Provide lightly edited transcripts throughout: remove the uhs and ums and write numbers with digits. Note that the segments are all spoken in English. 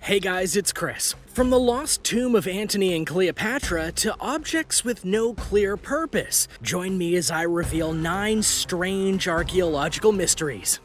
Hey guys, it's Chris. From the lost tomb of Antony and Cleopatra to objects with no clear purpose, join me as I reveal 9 strange archaeological mysteries.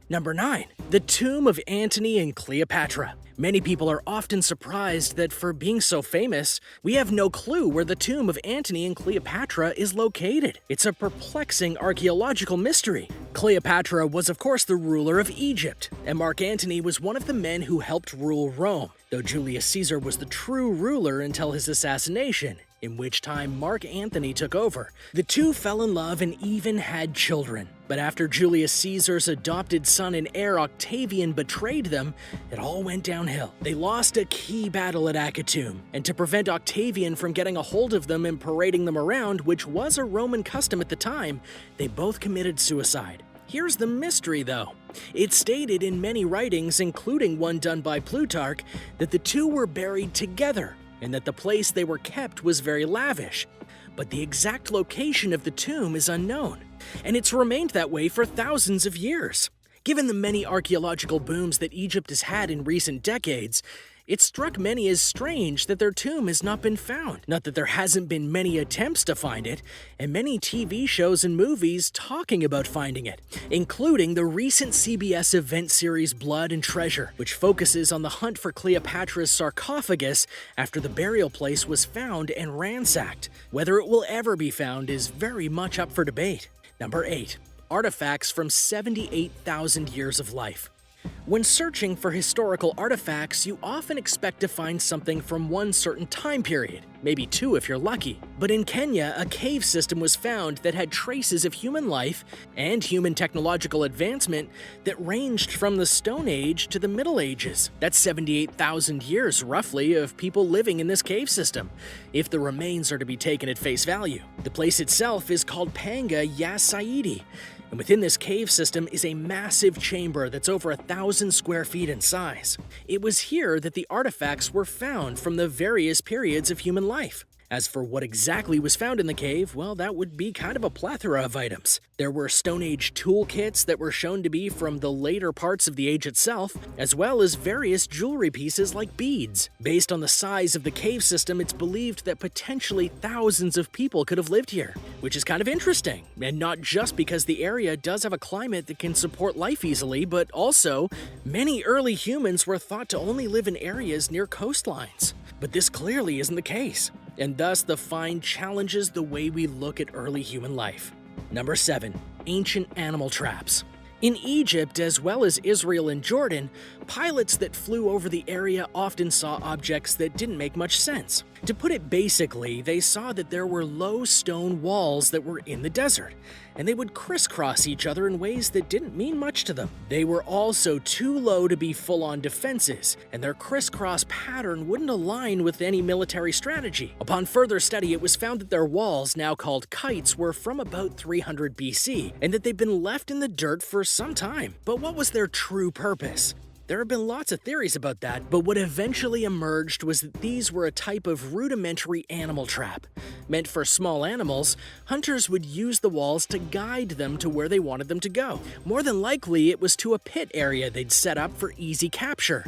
Number 9. The Tomb of Antony and Cleopatra. Many people are often surprised that for being so famous, we have no clue where the tomb of Antony and Cleopatra is located. It's a perplexing archaeological mystery. Cleopatra was of course the ruler of Egypt, and Mark Antony was one of the men who helped rule Rome, though Julius Caesar was the true ruler until his assassination, in which time Mark Antony took over. The two fell in love and even had children. But after Julius Caesar's adopted son and heir Octavian betrayed them, it all went downhill. They lost a key battle at Actium, and to prevent Octavian from getting a hold of them and parading them around, which was a Roman custom at the time, they both committed suicide. Here's the mystery though. It's stated in many writings, including one done by Plutarch, that the two were buried together, and that the place they were kept was very lavish. But the exact location of the tomb is unknown, and it's remained that way for thousands of years. Given the many archaeological booms that Egypt has had in recent decades, it struck many as strange that their tomb has not been found. Not that there hasn't been many attempts to find it, and many TV shows and movies talking about finding it, including the recent CBS event series Blood and Treasure, which focuses on the hunt for Cleopatra's sarcophagus after the burial place was found and ransacked. Whether it will ever be found is very much up for debate. Number 8. Artifacts from 78,000 years of life. When searching for historical artifacts, you often expect to find something from one certain time period, maybe 2 if you're lucky. But in Kenya, a cave system was found that had traces of human life and human technological advancement that ranged from the Stone Age to the Middle Ages. That's 78,000 years, roughly, of people living in this cave system, if the remains are to be taken at face value. The place itself is called Panga, Saidi. And within this cave system is a massive chamber that's over 1,000 square feet in size. It was here that the artifacts were found from the various periods of human life. As for what exactly was found in the cave, well, that would be kind of a plethora of items. There were Stone Age toolkits that were shown to be from the later parts of the age itself, as well as various jewelry pieces like beads. Based on the size of the cave system, it's believed that potentially thousands of people could have lived here, which is kind of interesting. And not just because the area does have a climate that can support life easily, but also many early humans were thought to only live in areas near coastlines. But this clearly isn't the case, and thus the find challenges the way we look at early human life. Number 7. Ancient animal traps. In Egypt, as well as Israel and Jordan, pilots that flew over the area often saw objects that didn't make much sense. To put it basically, they saw that there were low stone walls that were in the desert, and they would crisscross each other in ways that didn't mean much to them. They were also too low to be full-on defenses, and their crisscross pattern wouldn't align with any military strategy. Upon further study, it was found that their walls, now called kites, were from about 300 BC, and that they'd been left in the dirt for some time. But what was their true purpose? There have been lots of theories about that, but what eventually emerged was that these were a type of rudimentary animal trap. Meant for small animals, hunters would use the walls to guide them to where they wanted them to go. More than likely, it was to a pit area they'd set up for easy capture,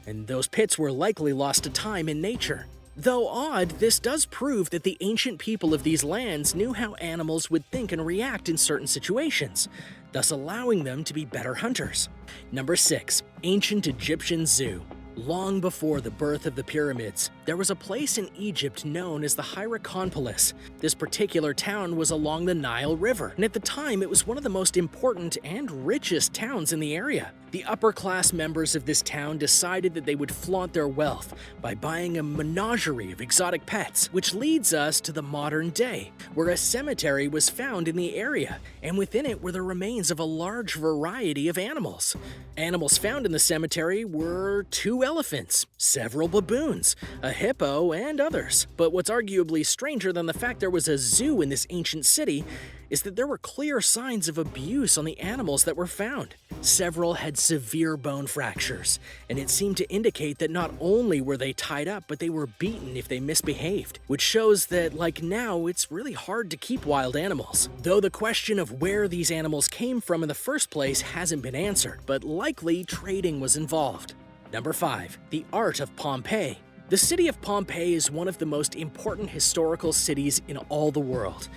and those pits were likely lost to time in nature. Though odd, this does prove that the ancient people of these lands knew how animals would think and react in certain situations, thus allowing them to be better hunters. Number 6. Ancient Egyptian Zoo. Long before the birth of the pyramids, there was a place in Egypt known as the Hierakonpolis. This particular town was along the Nile River, and at the time it was one of the most important and richest towns in the area. The upper-class members of this town decided that they would flaunt their wealth by buying a menagerie of exotic pets, which leads us to the modern day, where a cemetery was found in the area, and within it were the remains of a large variety of animals. Animals found in the cemetery were 2 elephants, several baboons, a hippo, and others. But what's arguably stranger than the fact there was a zoo in this ancient city is that there were clear signs of abuse on the animals that were found. Several had severe bone fractures, and it seemed to indicate that not only were they tied up, but they were beaten if they misbehaved, which shows that, like now, it's really hard to keep wild animals. Though the question of where these animals came from in the first place hasn't been answered, but likely trading was involved. Number 5. The Art of Pompeii. The city of Pompeii is one of the most important historical cities in all the world.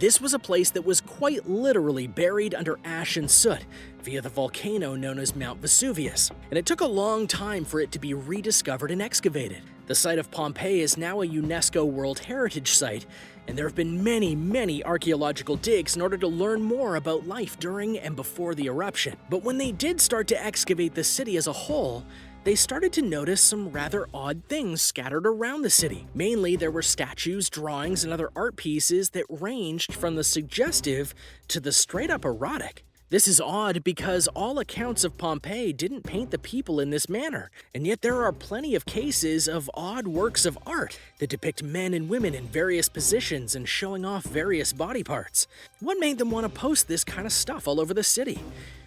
This was a place that was quite literally buried under ash and soot via the volcano known as Mount Vesuvius, and it took a long time for it to be rediscovered and excavated. The site of Pompeii is now a UNESCO World Heritage Site, and there have been many archaeological digs in order to learn more about life during and before the eruption. But when they did start to excavate the city as a whole, they started to notice some rather odd things scattered around the city. Mainly, there were statues, drawings, and other art pieces that ranged from the suggestive to the straight-up erotic. This is odd because all accounts of Pompeii didn't paint the people in this manner, and yet there are plenty of cases of odd works of art that depict men and women in various positions and showing off various body parts. What made them want to post this kind of stuff all over the city?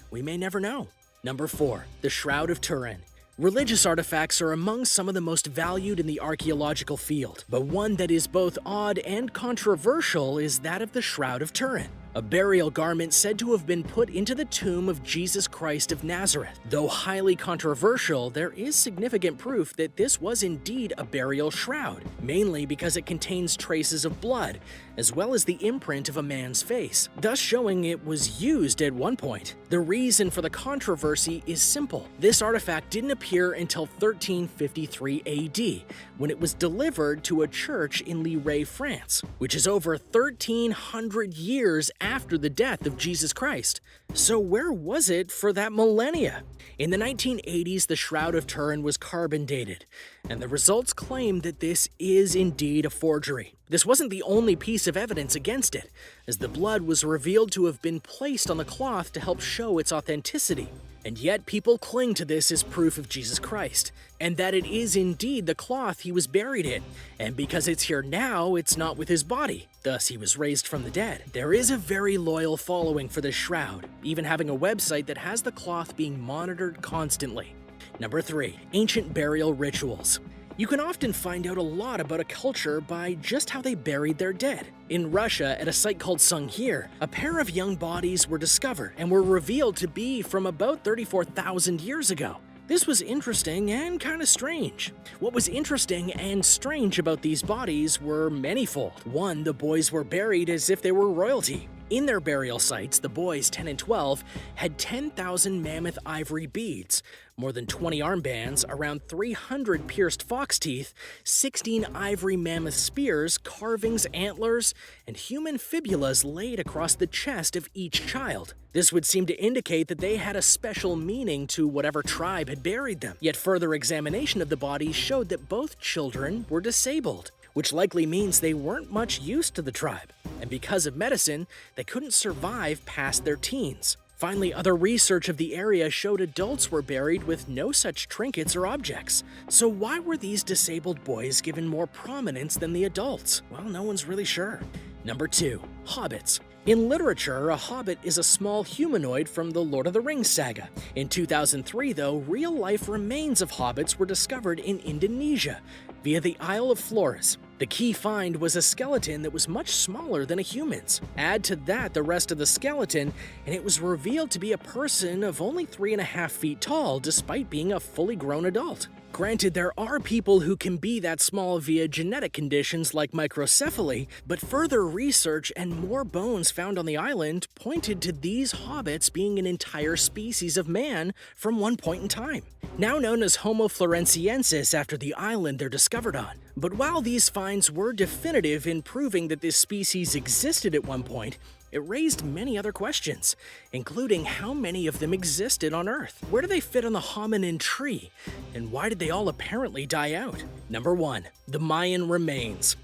We may never know. Number 4. The Shroud of Turin. Religious artifacts are among some of the most valued in the archaeological field, but one that is both odd and controversial is that of the Shroud of Turin, a burial garment said to have been put into the tomb of Jesus Christ of Nazareth. Though highly controversial, there is significant proof that this was indeed a burial shroud, mainly because it contains traces of blood, as well as the imprint of a man's face, thus showing it was used at one point. The reason for the controversy is simple. This artifact didn't appear until 1353 AD, when it was delivered to a church in Lille, France, which is over 1,300 years after the death of Jesus Christ. So where was it for that millennia? In the 1980s, the Shroud of Turin was carbon dated, and the results claim that this is indeed a forgery. This wasn't the only piece of evidence against it, as the blood was revealed to have been placed on the cloth to help show its authenticity. And yet people cling to this as proof of Jesus Christ, and that it is indeed the cloth he was buried in, and because it's here now, it's not with his body, thus he was raised from the dead. There is a very loyal following for this shroud, even having a website that has the cloth being monitored constantly. Number 3. Ancient burial rituals. You can often find out a lot about a culture by just how they buried their dead. In Russia, at a site called Sungir, a pair of young bodies were discovered and were revealed to be from about 34,000 years ago. This was interesting and kind of strange. What was interesting and strange about these bodies were manifold. One, the boys were buried as if they were royalty. In their burial sites, the boys 10 and 12 had 10,000 mammoth ivory beads, more than 20 armbands, around 300 pierced fox teeth, 16 ivory mammoth spears, carvings, antlers, and human fibulas laid across the chest of each child. This would seem to indicate that they had a special meaning to whatever tribe had buried them. Yet further examination of the bodies showed that both children were disabled, which likely means they weren't much use to the tribe, and because of medicine, they couldn't survive past their teens. Finally, other research of the area showed adults were buried with no such trinkets or objects. So why were these disabled boys given more prominence than the adults? Well, no one's really sure. Number 2. Hobbits. In literature, a hobbit is a small humanoid from the Lord of the Rings saga. In 2003, though, real-life remains of hobbits were discovered in Indonesia via the Isle of Flores. The key find was a skeleton that was much smaller than a human's. Add to that the rest of the skeleton, and it was revealed to be a person of only 3.5 feet tall, despite being a fully grown adult. Granted, there are people who can be that small via genetic conditions like microcephaly, but further research and more bones found on the island pointed to these hobbits being an entire species of man from one point in time, now known as Homo Floresiensis after the island they're discovered on. But while these finds were definitive in proving that this species existed at one point, it raised many other questions, including how many of them existed on Earth. Where do they fit on the hominin tree? And why did they all apparently die out? Number 1. The Mayan remains.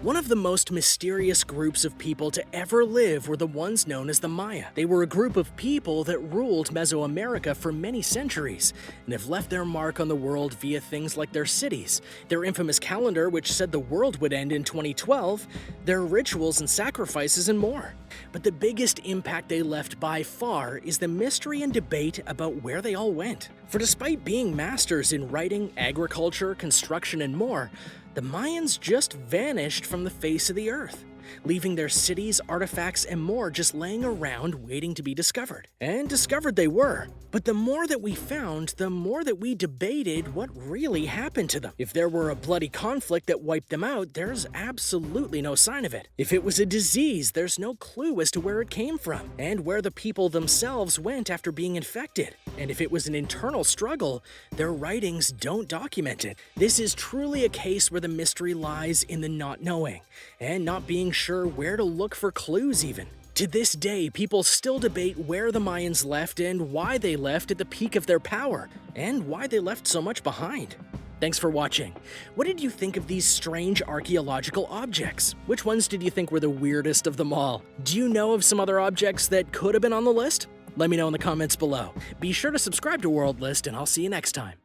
One of the most mysterious groups of people to ever live were the ones known as the Maya. They were a group of people that ruled Mesoamerica for many centuries and have left their mark on the world via things like their cities, their infamous calendar which said the world would end in 2012, their rituals and sacrifices, and more. But the biggest impact they left by far is the mystery and debate about where they all went. For despite being masters in writing, agriculture, construction, and more, the Mayans just vanished from the face of the earth, leaving their cities, artifacts, and more just laying around waiting to be discovered. And discovered they were. But the more that we found, the more that we debated what really happened to them. If there were a bloody conflict that wiped them out, there's absolutely no sign of it. If it was a disease, there's no clue as to where it came from, and where the people themselves went after being infected. And if it was an internal struggle, their writings don't document it. This is truly a case where the mystery lies in the not knowing, and not being sure where to look for clues even. To this day, people still debate where the Mayans left and why they left at the peak of their power, and why they left so much behind. Thanks for watching. What did you think of these strange archaeological objects? Which ones did you think were the weirdest of them all? Do you know of some other objects that could have been on the list? Let me know in the comments below. Be sure to subscribe to World List, and I'll see you next time.